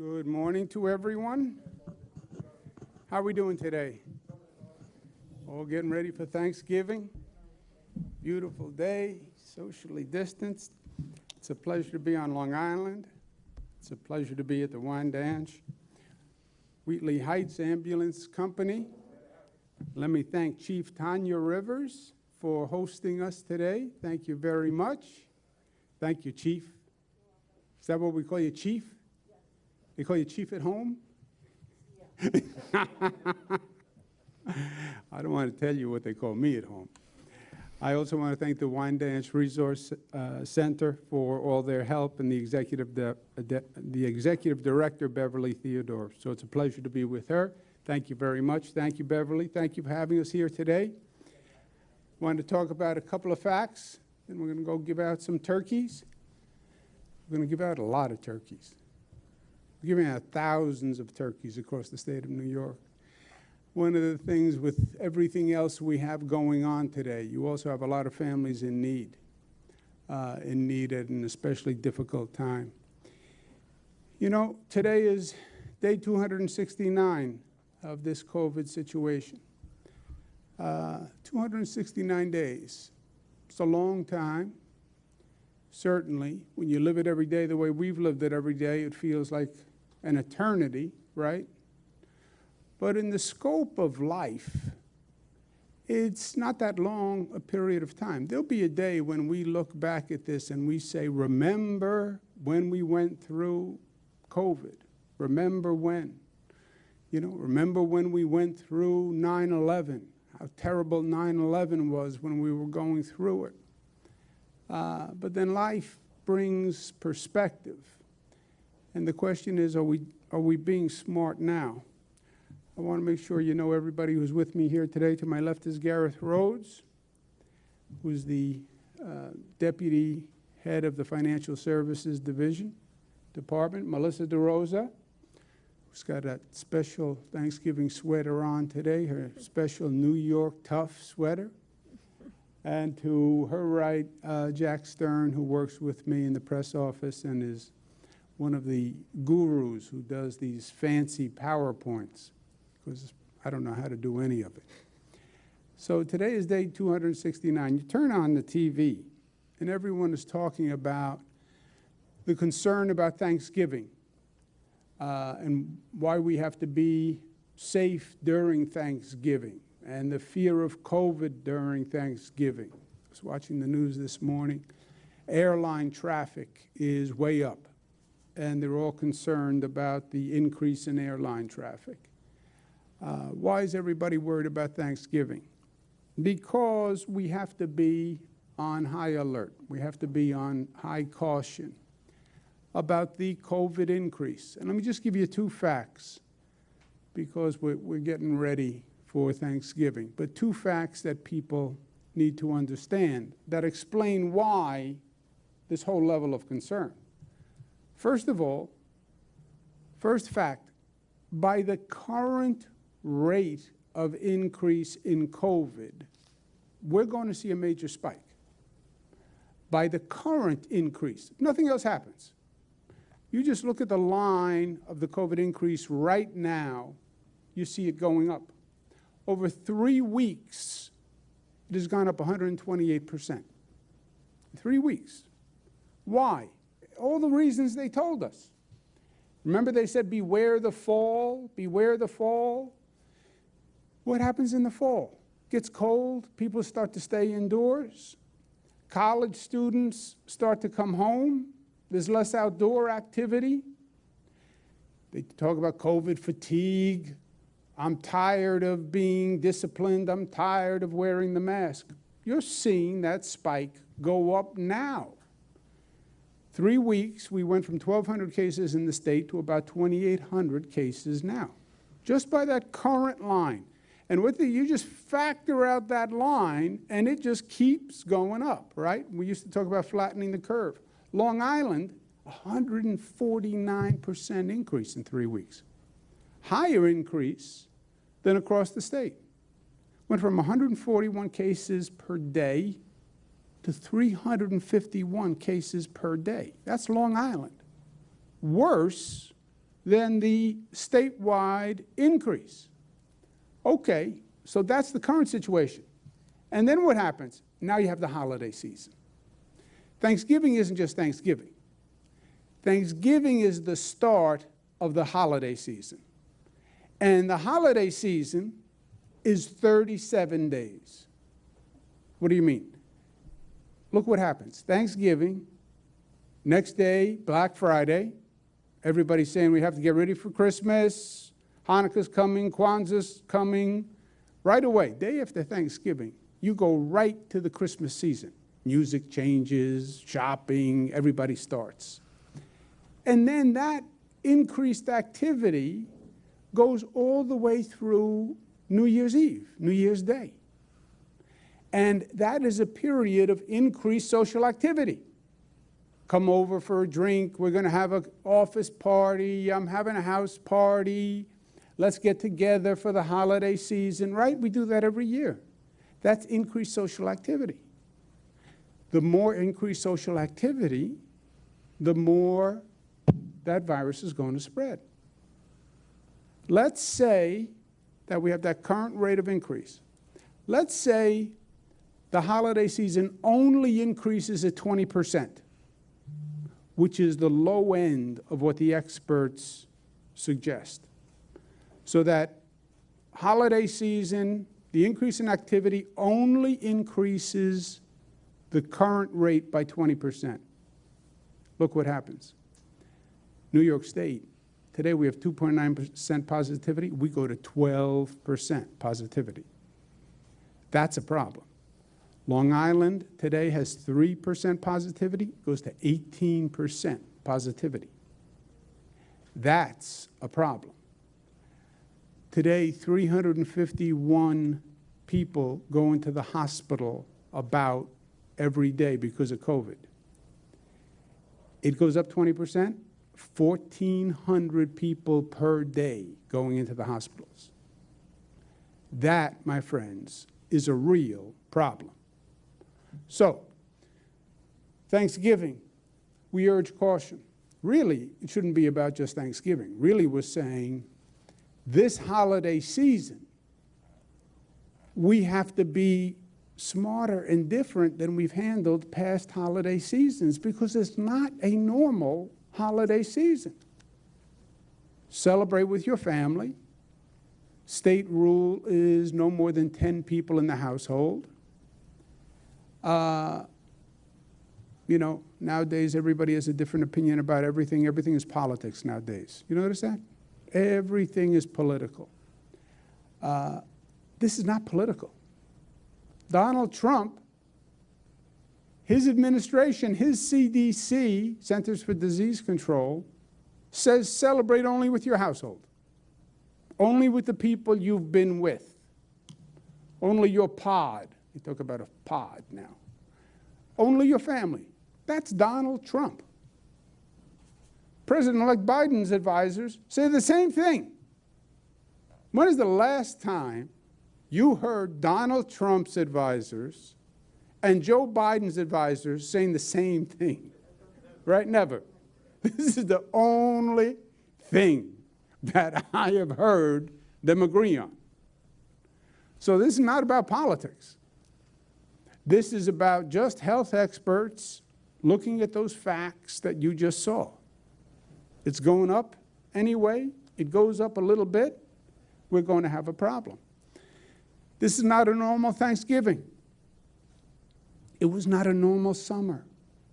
Good morning to everyone. How are we doing today? All getting ready for Thanksgiving? Beautiful day, socially distanced. It's a pleasure to be on Long Island. It's a pleasure to be at the Wyandanch Wheatley Heights Ambulance Company. Let me thank Chief Tanya Rivers for hosting us today. Thank you very much. Thank you, Chief. Is that what we call you, Chief? They call you Chief at home? Yeah. I don't want to tell you what they call me at home. I also want to thank the Wyandanch Resource Center for all their help and the executive director, Beverly Theodore. So it's a pleasure to be with her. Thank you very much. Thank you, Beverly. Thank you for having us here today. I wanted to talk about a couple of facts, then we're going to go give out some turkeys. We're going to give out a lot of turkeys. We're giving out thousands of turkeys across the state of New York. One of the things with everything else we have going on today, you also have a lot of families in need at an especially difficult time. You know, today is day 269 of this COVID situation. 269 days. It's a long time. Certainly, when you live it every day the way we've lived it every day, it feels like an eternity, right? But in the scope of life, it's not that long a period of time. There'll be a day when we look back at this and we say, remember when we went through COVID? Remember when? You know, remember when we went through 9/11, how terrible 9/11 was when we were going through it. But then life brings perspective. And the question is, are we being smart now? I want to make sure you know everybody who's with me here today. To my left is Gareth Rhodes, who's the deputy head of the Financial Services Department. Melissa DeRosa, who's got a special Thanksgiving sweater on today, her special New York tough sweater. And to her right, Jack Stern, who works with me in the press office and is one of the gurus who does these fancy PowerPoints, because I don't know how to do any of it. So today is day 269. You turn on the TV, and everyone is talking about the concern about Thanksgiving and why we have to be safe during Thanksgiving and the fear of COVID during Thanksgiving. I was watching the news this morning. Airline traffic is way up, and they're all concerned about the increase in airline traffic. Why is everybody worried about Thanksgiving? Because we have to be on high alert. We have to be on high caution about the COVID increase. And let me just give you two facts, because we're getting ready for Thanksgiving. But two facts that people need to understand that explain why this whole level of concern. First of all, first fact, by the current rate of increase in COVID, we're going to see a major spike. By the current increase, nothing else happens. You just look at the line of the COVID increase right now, you see it going up. Over 3 weeks, it has gone up 128%. 3 weeks. Why? All the reasons they told us. Remember they said, beware the fall, beware the fall? What happens in the fall? It gets cold, people start to stay indoors. College students start to come home. There's less outdoor activity. They talk about COVID fatigue. I'm tired of being disciplined. I'm tired of wearing the mask. You're seeing that spike go up now. 3 weeks, we went from 1,200 cases in the state to about 2,800 cases now, just by that current line. And you just factor out that line, and it just keeps going up, right? We used to talk about flattening the curve. Long Island, 149% increase in 3 weeks. Higher increase than across the state. Went from 141 cases per day to 351 cases per day. That's Long Island. Worse than the statewide increase. Okay, so that's the current situation. And then what happens? Now you have the holiday season. Thanksgiving isn't just Thanksgiving. Thanksgiving is the start of the holiday season. And the holiday season is 37 days. What do you mean? Look what happens. Thanksgiving, next day, Black Friday. Everybody's saying we have to get ready for Christmas. Hanukkah's coming, Kwanzaa's coming. Right away, day after Thanksgiving, you go right to the Christmas season. Music changes, shopping, everybody starts. And then that increased activity goes all the way through New Year's Eve, New Year's Day. And that is a period of increased social activity. Come over for a drink, we're going to have an office party, I'm having a house party, let's get together for the holiday season, right? We do that every year. That's increased social activity. The more increased social activity, the more that virus is going to spread. Let's say that we have that current rate of increase. Let's say the holiday season only increases at 20%, which is the low end of what the experts suggest. So that holiday season, the increase in activity only increases the current rate by 20%. Look what happens. New York State, today we have 2.9% positivity. We go to 12% positivity. That's a problem. Long Island today has 3% positivity, goes to 18% positivity. That's a problem. Today, 351 people go into the hospital about every day because of COVID. It goes up 20%, 1,400 people per day going into the hospitals. That, my friends, is a real problem. So, Thanksgiving, we urge caution. Really, it shouldn't be about just Thanksgiving. Really, we're saying this holiday season, we have to be smarter and different than we've handled past holiday seasons because it's not a normal holiday season. Celebrate with your family. State rule is no more than 10 people in the household. You know, nowadays everybody has a different opinion about everything. Everything is politics nowadays. You notice that? Everything is political. This is not political. Donald Trump, his administration, his CDC, Centers for Disease Control, says celebrate only with your household, only with the people you've been with, only your pod. You talk about a pod now. Only your family. That's Donald Trump. President-elect Biden's advisors say the same thing. When is the last time you heard Donald Trump's advisors and Joe Biden's advisors saying the same thing? Right? Never. This is the only thing that I have heard them agree on. So this is not about politics. This is about just health experts looking at those facts that you just saw. It's going up anyway. It goes up a little bit. We're going to have a problem. This is not a normal Thanksgiving. It was not a normal summer.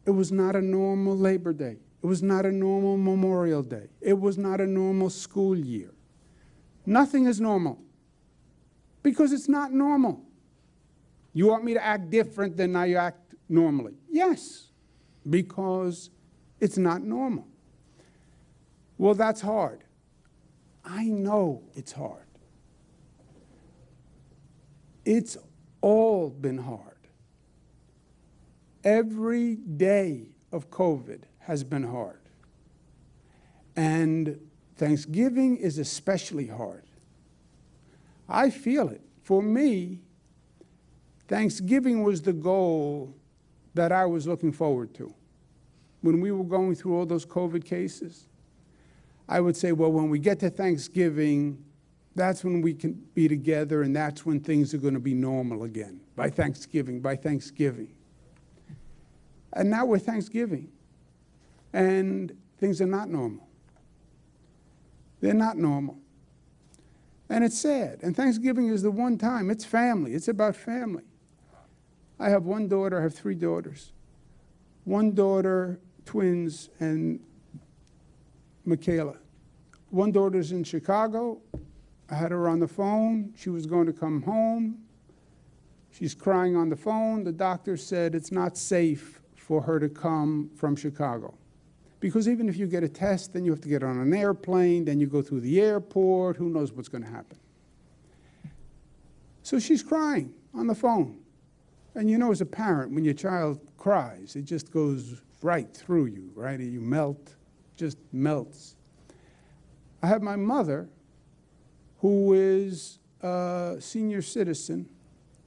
It was not a normal Labor Day. It was not a normal Memorial Day. It was not a normal school year. Nothing is normal because it's not normal. You want me to act different than I act normally? Yes, because it's not normal. Well, that's hard. I know it's hard. It's all been hard. Every day of COVID has been hard. And Thanksgiving is especially hard. I feel it. For me, Thanksgiving was the goal that I was looking forward to. When we were going through all those COVID cases, I would say, well, when we get to Thanksgiving, that's when we can be together, and that's when things are going to be normal again, by Thanksgiving, by Thanksgiving. And now we're Thanksgiving, and things are not normal. They're not normal. And it's sad. And Thanksgiving is the one time. It's family. It's about family. I have one daughter. I have 3 daughters. One daughter, twins, and Michaela. One daughter's in Chicago. I had her on the phone. She was going to come home. She's crying on the phone. The doctor said it's not safe for her to come from Chicago. Because even if you get a test, then you have to get on an airplane, then you go through the airport, who knows what's going to happen. So she's crying on the phone. And you know, as a parent, when your child cries, it just goes right through you, right? You melt, just melts. I have my mother, who is a senior citizen.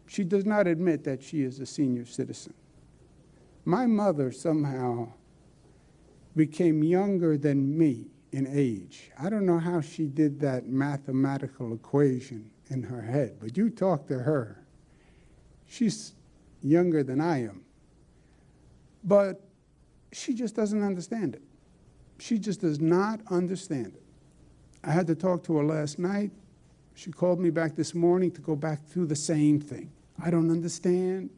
She does not admit that she is a senior citizen. My mother somehow became younger than me in age. I don't know how she did that mathematical equation in her head, but you talk to her. She's younger than I am. But she just doesn't understand it. She just does not understand it. I had to talk to her last night. She called me back this morning to go back through the same thing. I don't understand.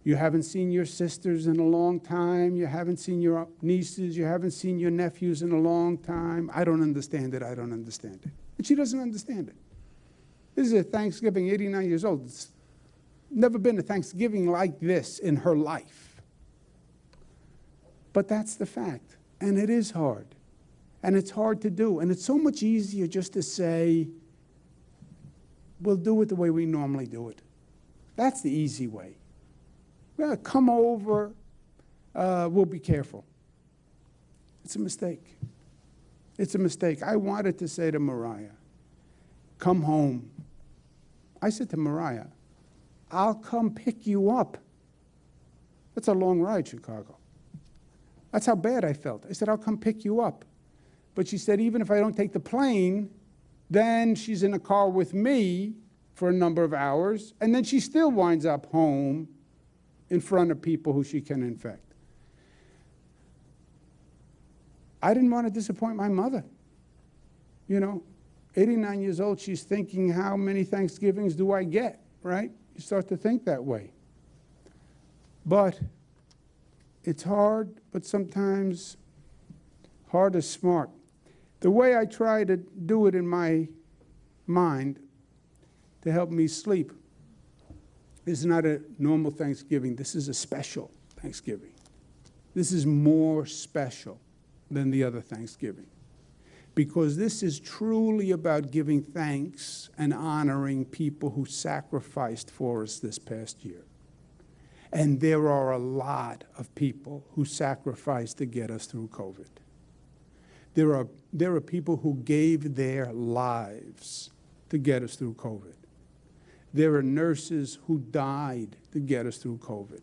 You haven't seen your sisters in a long time. You haven't seen your nieces. You haven't seen your nephews in a long time. I don't understand it. I don't understand it. And she doesn't understand it. This is a Thanksgiving, 89 years old. It's never been a Thanksgiving like this in her life. But that's the fact. And it is hard. And it's hard to do. And it's so much easier just to say, we'll do it the way we normally do it. That's the easy way. Well, come over, we'll be careful. It's a mistake. It's a mistake. I wanted to say to Mariah, come home. I said to Mariah, I'll come pick you up. That's a long ride, Chicago. That's how bad I felt. I said, I'll come pick you up. But she said, even if I don't take the plane, then she's in a car with me for a number of hours, and then she still winds up home in front of people who she can infect. I didn't want to disappoint my mother. You know, 89 years old, she's thinking, how many Thanksgivings do I get, right? You start to think that way. But it's hard, but sometimes hard is smart. The way I try to do it in my mind to help me sleep, this is not a normal Thanksgiving. This is a special Thanksgiving. This is more special than the other Thanksgiving, because this is truly about giving thanks and honoring people who sacrificed for us this past year. And there are a lot of people who sacrificed to get us through COVID. There are people who gave their lives to get us through COVID. There are nurses who died to get us through COVID.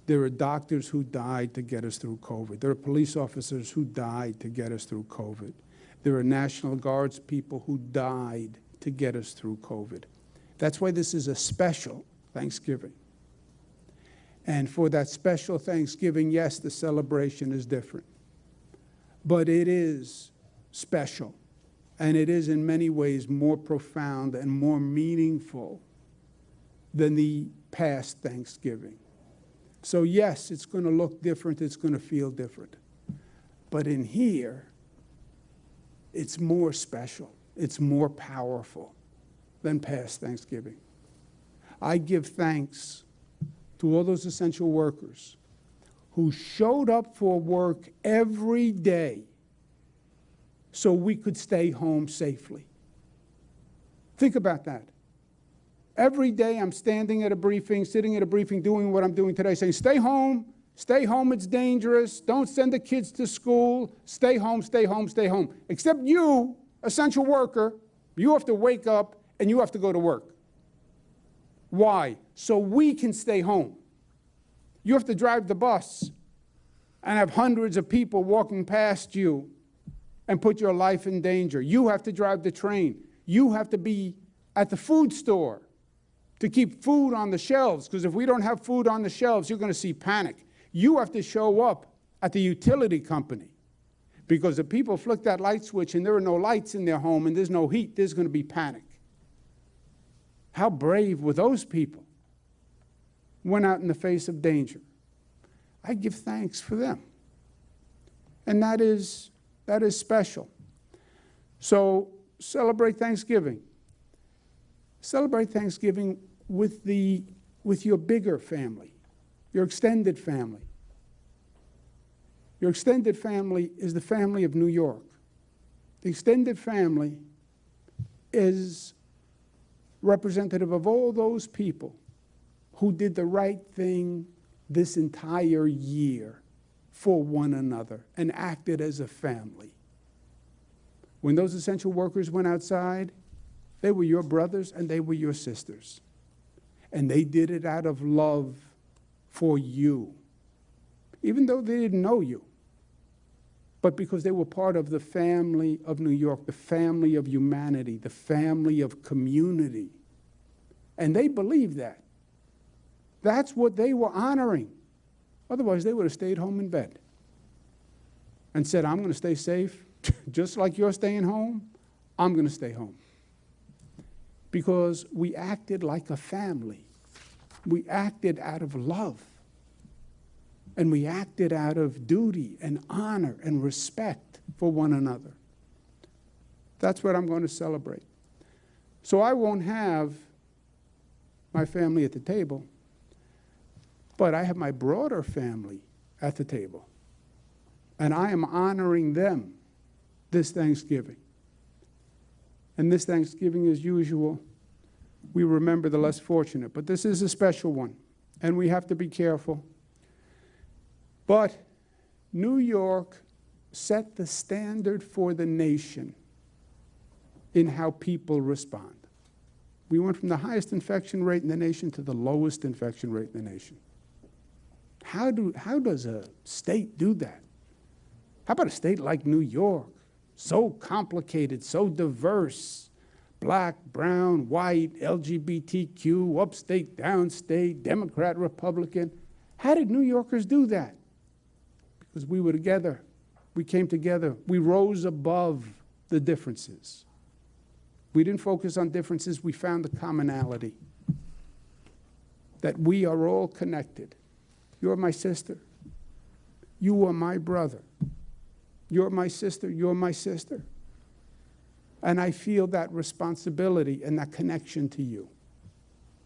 There are doctors who died to get us through COVID. There are police officers who died to get us through COVID. There are National Guards people who died to get us through COVID. That's why this is a special Thanksgiving. And for that special Thanksgiving, yes, the celebration is different. But it is special. And it is in many ways more profound and more meaningful than the past Thanksgiving. So yes, it's going to look different, it's going to feel different. But in here, it's more special, it's more powerful than past Thanksgiving. I give thanks to all those essential workers who showed up for work every day so we could stay home safely. Think about that. Every day I'm standing at a briefing, sitting at a briefing, doing what I'm doing today, saying, stay home, it's dangerous, don't send the kids to school, stay home, stay home, stay home. Except you, essential worker, you have to wake up and you have to go to work. Why? So we can stay home. You have to drive the bus and have hundreds of people walking past you and put your life in danger. You have to drive the train. You have to be at the food store to keep food on the shelves, because if we don't have food on the shelves, you're going to see panic. You have to show up at the utility company, because if people flick that light switch and there are no lights in their home and there's no heat, there's going to be panic. How brave were those people? Went out in the face of danger. I give thanks for them. And that is special. So celebrate Thanksgiving. Celebrate Thanksgiving with your bigger family, your extended family. Your extended family is the family of New York. The extended family is representative of all those people who did the right thing this entire year for one another and acted as a family. When those essential workers went outside, they were your brothers and they were your sisters. And they did it out of love for you, even though they didn't know you, but because they were part of the family of New York, the family of humanity, the family of community. And they believed that. That's what they were honoring. Otherwise, they would have stayed home in bed and said, I'm going to stay safe, just like you're staying home, I'm going to stay home. Because we acted like a family. We acted out of love. And we acted out of duty and honor and respect for one another. That's what I'm going to celebrate. So I won't have my family at the table, but I have my broader family at the table. And I am honoring them this Thanksgiving. And this Thanksgiving, as usual, we remember the less fortunate. But this is a special one, and we have to be careful. But New York set the standard for the nation in how people respond. We went from the highest infection rate in the nation to the lowest infection rate in the nation. How does a state do that? How about a state like New York? So complicated, so diverse. Black, brown, white, LGBTQ, upstate, downstate, Democrat, Republican. How did New Yorkers do that? Because we were together. We came together. We rose above the differences. We didn't focus on differences. We found the commonality. That we are all connected. You're my sister. You are my brother. You're my sister. You're my sister. And I feel that responsibility and that connection to you.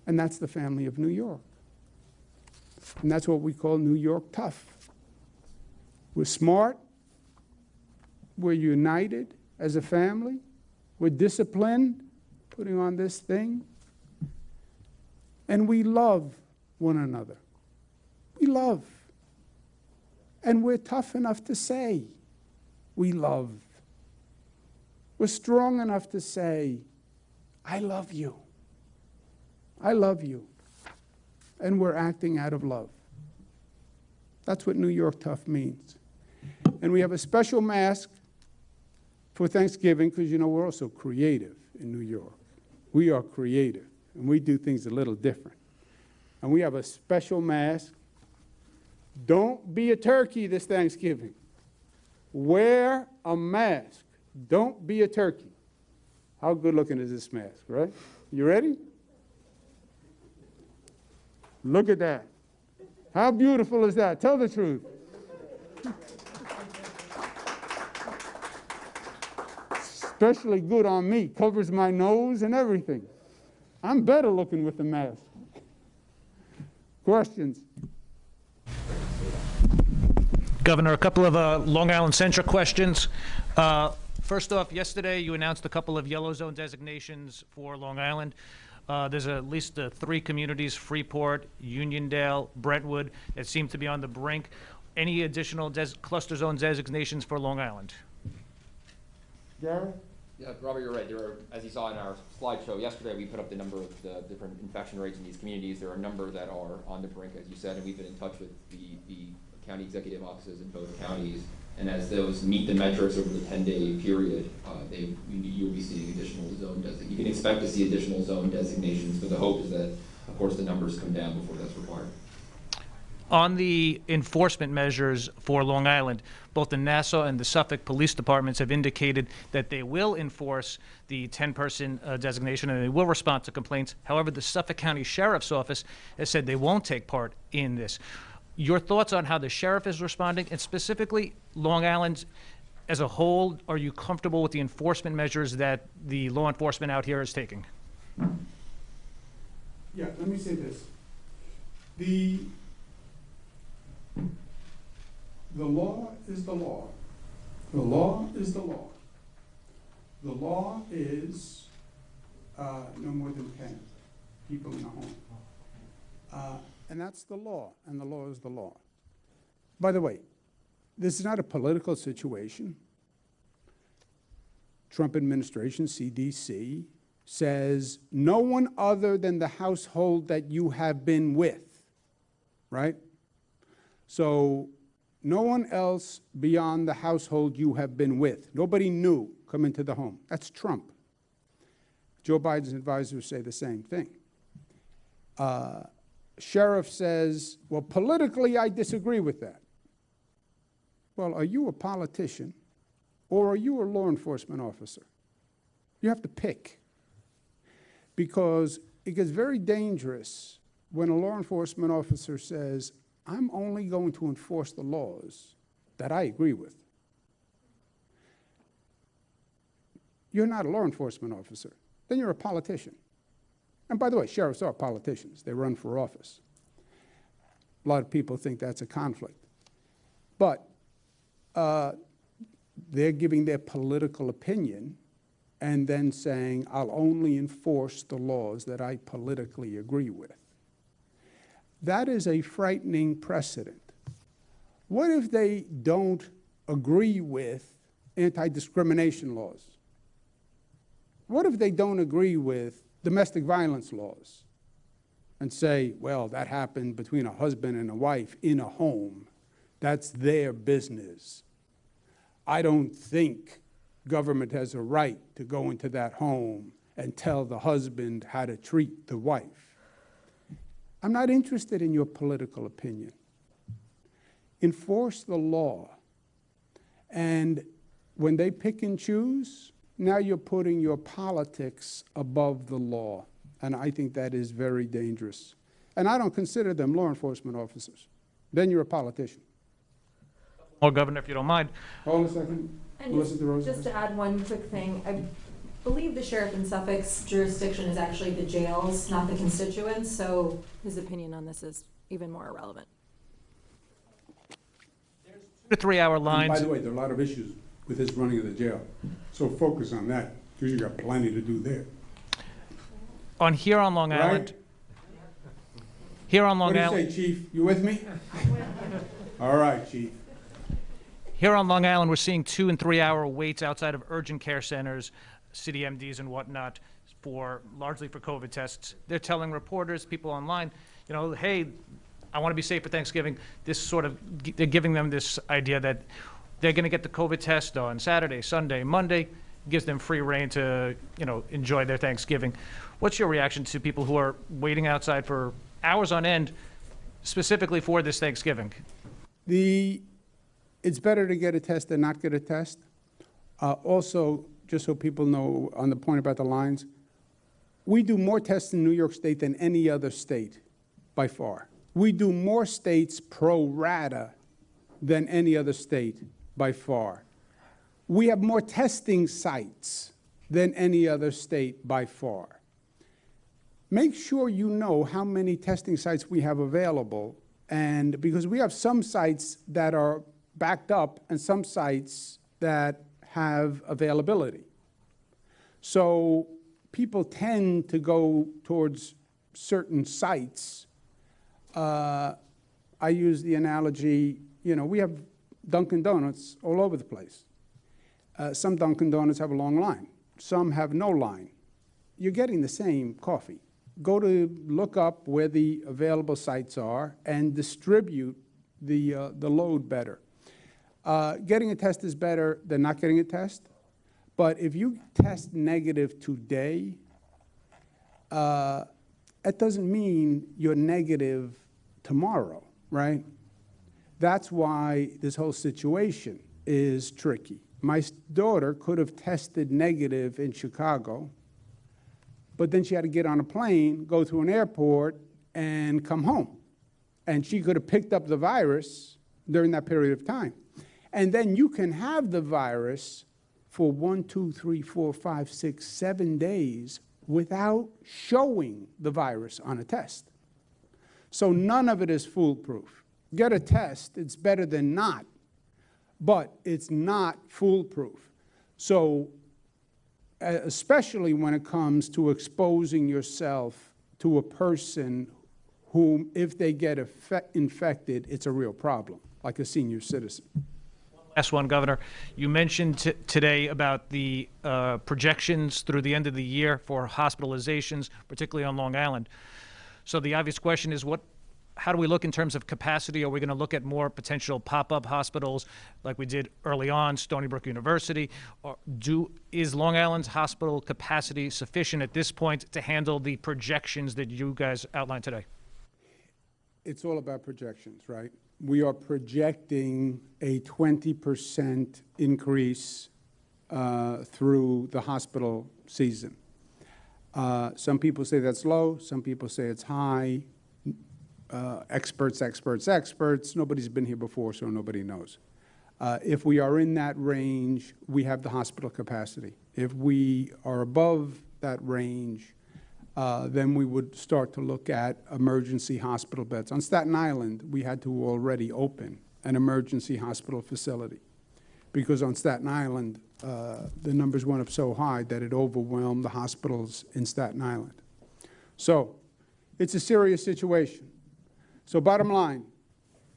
And that's the family of New York. And that's what we call New York tough. We're smart. We're united as a family. We're disciplined, putting on this thing. And we love one another. We love. And we're tough enough to say we love. We're strong enough to say, I love you. I love you. And we're acting out of love. That's what New York tough means. And we have a special mask for Thanksgiving because, you know, we're also creative in New York. We are creative, and we do things a little different. And we have a special mask. Don't be a turkey this Thanksgiving. Wear a mask. Don't be a turkey. How good looking is this mask, right? You ready? Look at that. How beautiful is that? Tell the truth. Especially good on me. Covers my nose and everything. I'm better looking with the mask. Questions? Governor, a couple of Long Island-centric questions. First off, yesterday you announced a couple of yellow zone designations for Long Island. There's at least 3 communities, Freeport, Uniondale, Brentwood, that seem to be on the brink. Any additional cluster zone designations for Long Island? Gareth? Yeah, Robert, you're right. There are, as you saw in our slideshow yesterday, we put up the number of the different infection rates in these communities. There are a number that are on the brink, as you said, and we've been in touch with the county executive offices in both counties. And as those meet the metrics over the 10-day period, you'll be seeing additional zone designations. You can expect to see additional zone designations, but the hope is that, of course, the numbers come down before that's required. On the enforcement measures for Long Island, both the Nassau and the Suffolk police departments have indicated that they will enforce the 10-person designation and they will respond to complaints. However, the Suffolk County Sheriff's Office has said they won't take part in this. Your thoughts on how the sheriff is responding, and specifically Long Island as a whole, are you comfortable with the enforcement measures that the law enforcement out here is taking? Yeah, let me say this. The law is the law. The law is the law. The law is no more than 10 people in a home. And that's the law, and the law is the law. By the way, this is not a political situation. Trump administration, CDC, says no one other than the household that you have been with, right? So no one else beyond the household you have been with. Nobody new come into the home. That's Trump. Joe Biden's advisors say the same thing. Sheriff says, well, politically, I disagree with that. Well, are you a politician or are you a law enforcement officer? You have to pick, because it gets very dangerous when a law enforcement officer says, I'm only going to enforce the laws that I agree with. You're not a law enforcement officer. Then you're a politician. And by the way, sheriffs are politicians. They run for office. A lot of people think that's a conflict. But they're giving their political opinion and then saying, I'll only enforce the laws that I politically agree with. That is a frightening precedent. What if they don't agree with anti-discrimination laws? What if they don't agree with domestic violence laws and say, well, that happened between a husband and a wife in a home. That's their business. I don't think government has a right to go into that home and tell the husband how to treat the wife. I'm not interested in your political opinion. Enforce the law. And when they pick and choose, now you're putting your politics above the law. And I think that is very dangerous. And I don't consider them law enforcement officers. Then you're a politician. Or Governor, if you don't mind. Hold a second. And Melissa just to add one quick thing, I believe the sheriff in Suffolk's jurisdiction is actually the jails, not the constituents, so his opinion on this is even more irrelevant. 2 to 3 hour And lines. by the way, there are a lot of issues with his running of the jail. So focus on that, because you got plenty to do there. Here on Long Island. Right? Here on Long What do you Island. say, Chief? You with me? All right, Chief. Here on Long Island, we're seeing 2 and 3 hour waits outside of urgent care centers, city MDs and whatnot, largely for COVID tests. They're telling reporters, people online, you know, hey, I want to be safe for Thanksgiving. They're giving them this idea that they're going to get the COVID test on Saturday, Sunday, Monday. Gives them free reign to, enjoy their Thanksgiving. What's your reaction to people who are waiting outside for hours on end, specifically for this Thanksgiving? It's better to get a test than not get a test. Also, just so people know on the point about the lines, we do more tests in New York State than any other state by far. We do more states pro rata than any other state by far. We have more testing sites than any other state by far. Make sure you know how many testing sites we have available, and because we have some sites that are backed up and some sites that have availability. So people tend to go towards certain sites. I use the analogy, we have Dunkin' Donuts all over the place. Some Dunkin' Donuts have a long line. Some have no line. You're getting the same coffee. Go to look up where the available sites are and distribute the load better. Getting a test is better than not getting a test. But if you test negative today, that doesn't mean you're negative tomorrow, right? That's why this whole situation is tricky. My daughter could have tested negative in Chicago, but then she had to get on a plane, go to an airport, and come home. And she could have picked up the virus during that period of time. And then you can have the virus for 1, 2, 3, 4, 5, 6, 7 days without showing the virus on a test. So none of it is foolproof. Get a test, it's better than not, but it's not foolproof. So especially when it comes to exposing yourself to a person whom, if they get infected, it's a real problem, like a senior citizen. Last one, Governor. You mentioned today about the projections through the end of the year for hospitalizations, particularly on Long Island. So the obvious question is, how do we look in terms of capacity? Are we going to look at more potential pop-up hospitals like we did early on, Stony Brook University? Or is Long Island's hospital capacity sufficient at this point to handle the projections that you guys outlined today? It's all about projections, right? We are projecting a 20% increase through the hospital season. Some people say that's low, some people say it's high. Experts. Nobody's been here before, so nobody knows. If we are in that range, we have the hospital capacity. If we are above that range, then we would start to look at emergency hospital beds. On Staten Island, we had to already open an emergency hospital facility because on Staten Island, the numbers went up so high that it overwhelmed the hospitals in Staten Island. So it's a serious situation. So bottom line,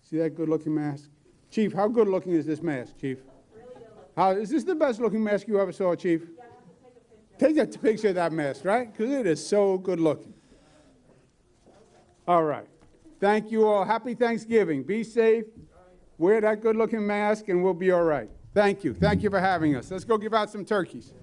see that good-looking mask? Chief, how good-looking is this mask, Chief? Really good. Is this the best-looking mask you ever saw, Chief? Yeah, take a picture of that mask, right? Because it is so good-looking. All right. Thank you all. Happy Thanksgiving. Be safe. Wear that good-looking mask, and we'll be all right. Thank you. Thank you for having us. Let's go give out some turkeys.